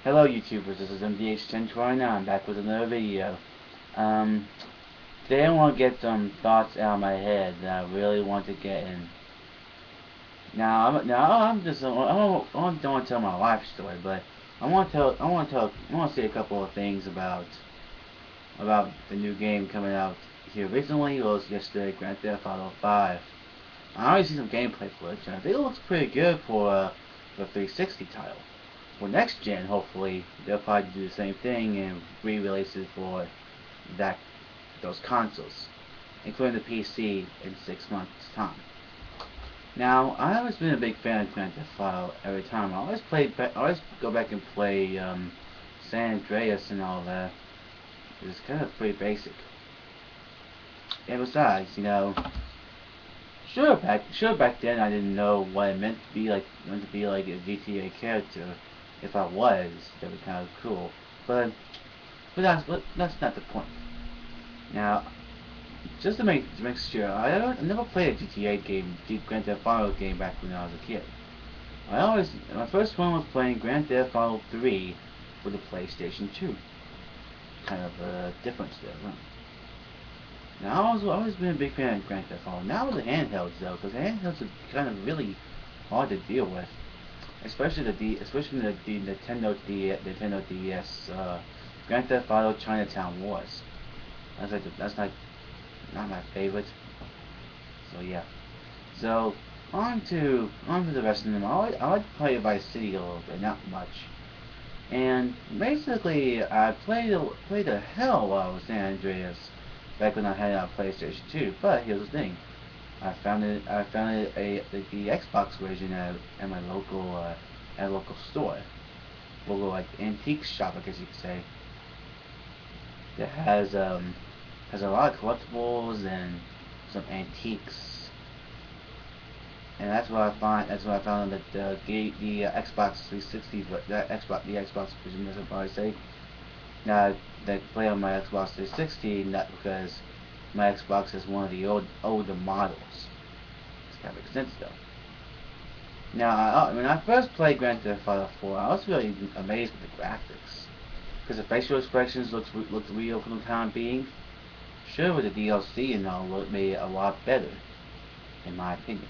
Hello YouTubers, this is MDH1029. I'm back with another video. Um, Today I want to get some thoughts out of my head that I really want to get in. I'm just I don't want to tell my life story, but I want to say a couple of things about the new game coming out here recently. It was yesterday, Grand Theft Auto 5. I already see some gameplay footage, and I think it looks pretty good for a 360 title. For next gen, hopefully, they'll probably do the same thing and re-release it for that those consoles, including the PC in 6 months' time. Now, I've always been a big fan of Grand Theft Auto. Every time I always go back and play San Andreas and all that. It's kind of pretty basic. And besides, sure back then I didn't know what it meant to be like a GTA character. If I was, that'd be kind of cool. But that's not the point. Now, just to make sure, I never played a GTA game, Grand Theft Auto game back when I was a kid. My first one was playing Grand Theft Auto 3 for the PlayStation 2. Kind of a difference there, right? Now, I've always been a big fan of Grand Theft Auto. Now with the handhelds though, because the handhelds are kind of really hard to deal with, especially the Nintendo DS, Grand Theft Auto Chinatown Wars. That's like not my favorite. So yeah. So on to the rest of them. I like to play Vice City a little bit, not much. And basically, I played the hell out of San Andreas back when I had a PlayStation 2. But here's the thing: I found the Xbox version at my local store, local like antique shop, I guess you could say. That has a lot of collectibles and some antiques, and that's what I found that the Xbox 360, the Xbox version, as I probably say. Now that play on my Xbox 360, not because my Xbox is one of the older models. This kind of makes sense though. Now, when I first played Grand Theft Auto 4, I was really amazed with the graphics, because the facial expressions looked real for the time being. Sure, with the DLC and all, it made it a lot better, in my opinion.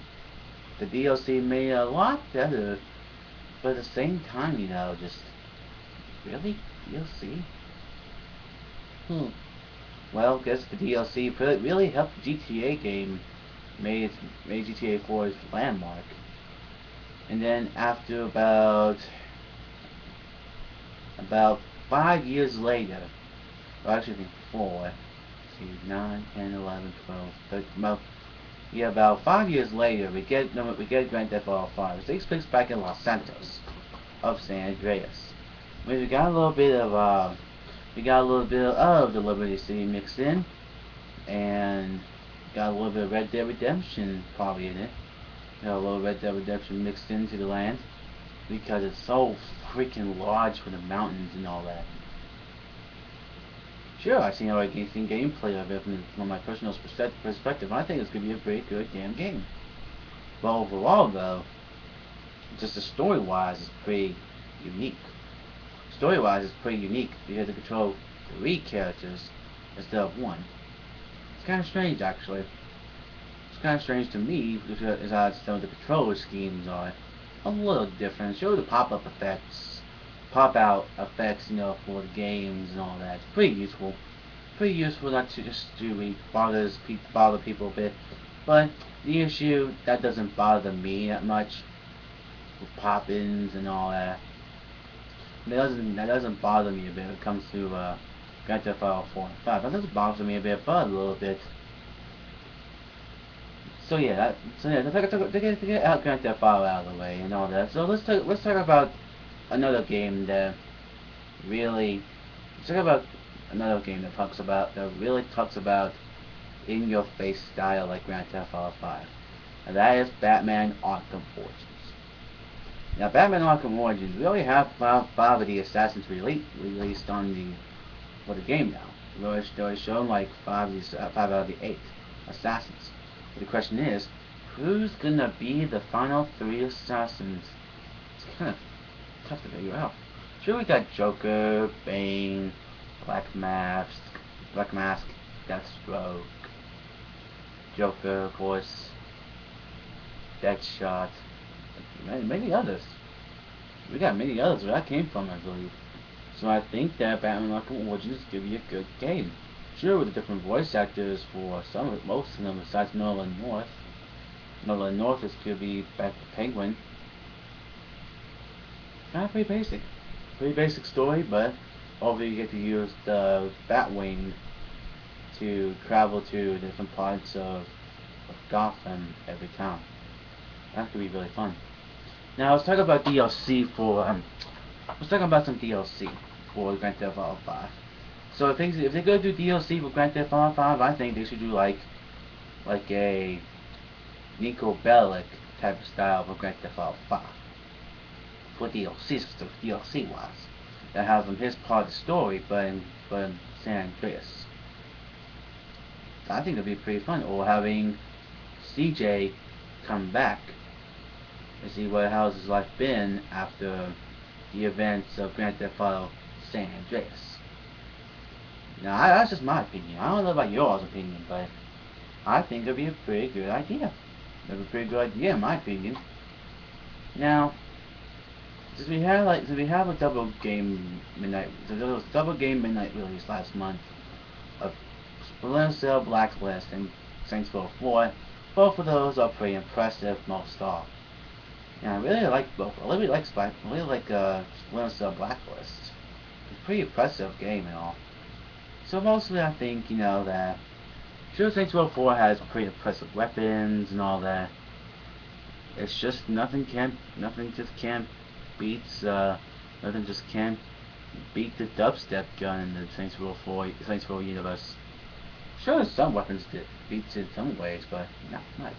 The DLC made it a lot better, but at the same time, just really DLC. Well, I guess the DLC really helped the GTA game, made GTA 4 its landmark. And then after about 5 years later, or actually I think 4, see, 9, 10, 11, 12, 13, about 5 years later, we get Grand Theft Auto 5. It takes place back in Los Santos of San Andreas. We got a little bit of the Liberty City mixed in, and got a little bit of Red Dead Redemption probably in it. Got a little Red Dead Redemption mixed into the land because it's so freaking large for the mountains and all that. Sure, I've seen gameplay of it from my personal perspective. I think it's going to be a pretty good damn game. But overall, though, just the story-wise, is pretty unique. Story-wise, it's pretty unique. You have to control 3 characters instead of 1. It's kind of strange, actually. It's kind of strange to me because some of the controller schemes are a little different. Sure, the pop-out effects, for the games and all that. It's pretty useful. Pretty useful not to just to bother people a bit. But the issue that doesn't bother me that much with pop-ins and all that. That doesn't bother me a bit when it comes to Grand Theft Auto 4 and 5. That doesn't bother me a bit, but a little bit. So yeah, to get out Grand Theft Auto out of the way and all that. So let's talk about another game that really really talks about in your face style like Grand Theft Auto 5. And that is Batman Arkham Origins. Now Batman Arkham Origins, we already have five of the assassins released for the game now. They're shown like 5 out of the 8 assassins. But the question is, who's gonna be the final 3 assassins? It's kind of tough to figure out. Sure, we got Joker, Bane, Black Mask, Deathstroke, Joker, of course, Deadshot, many others. We got many others where that came from, I believe. So I think that Batman Arkham Origins is going to be a good game. Sure, with the different voice actors for most of them, besides Nolan North. Nolan North is going to be back to Penguin. Kind of pretty basic. Pretty basic story, but hopefully you get to use the Batwing to travel to different parts of Gotham every time. That could be really fun. Now let's talk about DLC for let's talk about some DLC for Grand Theft Auto 5. So if they're gonna do DLC for Grand Theft Auto 5, I think they should do like a Nico Bellic type of style for Grand Theft Auto 5. For DLC wise, that has him his part of the story, but in San Andreas. I think it'd be pretty fun. Or having CJ come back and see how's his life been after the events of Grand Theft Auto San Andreas. Now, that's just my opinion. I don't know about yours opinion, but I think it'd be a pretty good idea. It'd be a pretty good idea in my opinion. Now, since we have a double game midnight release last month of Splinter Cell Blacklist and Saints Row 4, both of those are pretty impressive, most are. And I really like both. I really like Splinter Cell Blacklist. It's a pretty impressive game and all. So mostly I think, that sure Saints Row 4 has pretty impressive weapons and all that. It's just nothing just can't beat the dubstep gun in the Saints Row universe. Sure, some weapons beats it in some ways, but not much,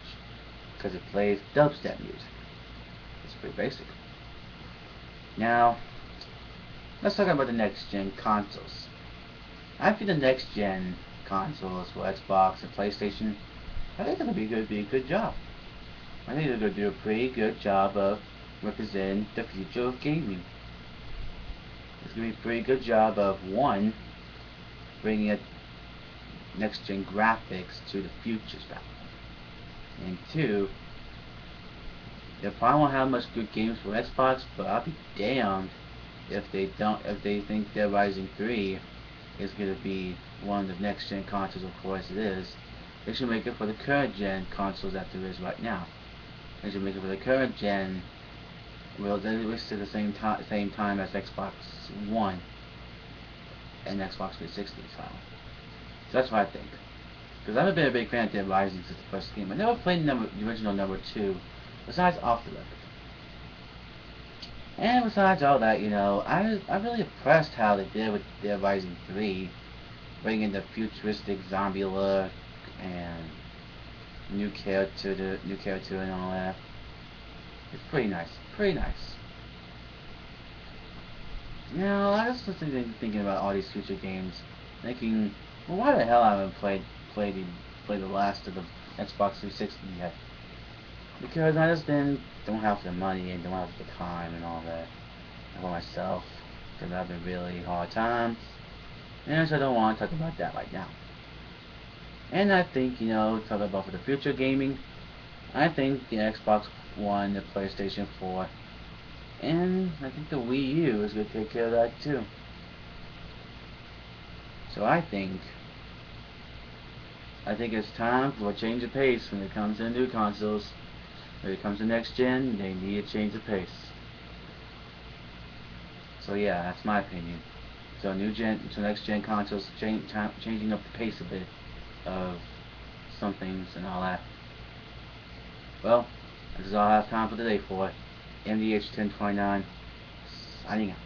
because it plays dubstep music. It's pretty basic. Now, let's talk about the next gen consoles. I think the next gen consoles for Xbox and PlayStation, I think they're going to be a good job. I think they're going to do a pretty good job of representing the future of gaming. It's going to be a pretty good job of, one, bringing it next gen graphics to the future stuff, and two, they probably won't have much good games for Xbox, but I'll be damned if they think Dead Rising 3 is going to be one of the next gen consoles. Of course it is. They should make it for the current gen consoles that there is right now. They should make it for the current gen. Well, they release at the same time as Xbox One and Xbox 360 style. So that's what I think. Because I've been a big fan of Dead Rising since the first game. I never played the original number 2, besides off the record. And besides all that, I'm really impressed how they did with Dead Rising 3, bringing the futuristic zombie look and new character and all that. It's pretty nice. Now, I was just thinking about all these future games, thinking, well, why the hell I haven't played the last of the Xbox 360 yet? Because I just don't have the money and don't have the time and all that for myself, because I've been really hard times, and so I don't want to talk about that right now. And I think, talk about for the future gaming, I think the Xbox One, the PlayStation 4, and I think the Wii U is going to take care of that too. So I think it's time for a change of pace when it comes to new consoles. When it comes to next gen, they need a change of pace. So yeah, that's my opinion. So next gen consoles changing up the pace a bit of some things and all that. Well, this is all I have time for today for. MDH1029 signing out.